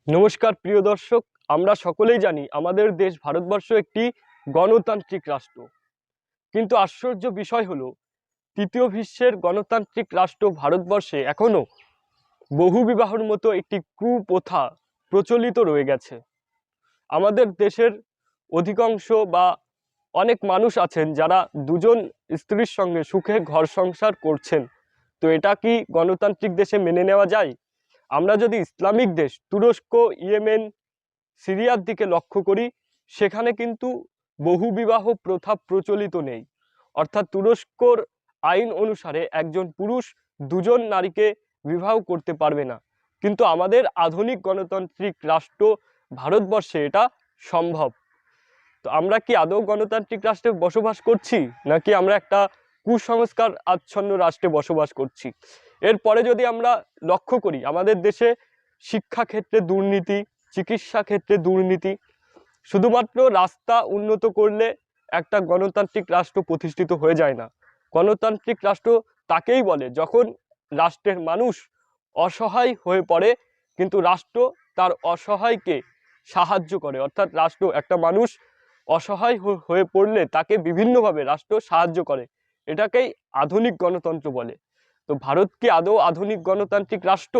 নমস্কার প্রিয় দর্শক, আমরা সকলেই জানি আমাদের দেশ ভারতবর্ষ একটি গণতান্ত্রিক রাষ্ট্র। কিন্তু আশ্চর্য বিষয় হলো, তৃতীয় বিশ্বের গণতান্ত্রিক রাষ্ট্র ভারতবর্ষে এখনো বহুবিবাহর মতো একটি কুপ্রথা প্রচলিত রয়ে গেছে। আমাদের দেশের অধিকাংশ বা অনেক মানুষ আছেন যারা দুজন স্ত্রীর সঙ্গে সুখে ঘর সংসার করছেন। তো এটা কি গণতান্ত্রিক দেশে মেনে নেওয়া যায়? আমরা যদি ইসলামিক দেশ তুরস্ক, ইয়েমেন, সিরিয়ার দিকে লক্ষ্য করি, সেখানে কিন্তু বহুবিবাহ প্রথা প্রচলিত নেই। অর্থাৎ তুরস্কর আইন অনুসারে একজন পুরুষ দুজন নারীকে বিবাহ করতে পারবে না। কিন্তু আমাদের আধুনিক গণতান্ত্রিক রাষ্ট্র ভারতবর্ষে এটা সম্ভব। তো আমরা কি আদৌ গণতান্ত্রিক রাষ্ট্রে বসবাস করছি, নাকি আমরা একটা কুসংস্কার আচ্ছন্ন রাষ্ট্রে বসবাস করছি? এরপরে যদি আমরা লক্ষ্য করি, আমাদের দেশে শিক্ষাক্ষেত্রে দুর্নীতি, চিকিৎসা ক্ষেত্রে দুর্নীতি। শুধুমাত্র রাস্তা উন্নত করলে একটা গণতান্ত্রিক রাষ্ট্র প্রতিষ্ঠিত হয়ে যায় না। গণতান্ত্রিক রাষ্ট্র তাকেই বলে যখন রাষ্ট্রের মানুষ অসহায় হয়ে পড়ে, কিন্তু রাষ্ট্র তার অসহায়কে সাহায্য করে। অর্থাৎ রাষ্ট্র একটা মানুষ অসহায় হয়ে পড়লে তাকে বিভিন্নভাবে রাষ্ট্র সাহায্য করে। এটাকেই আধুনিক গণতন্ত্র বলে। তো ভারত কি আদৌ আধুনিক গণতান্ত্রিক রাষ্ট্র?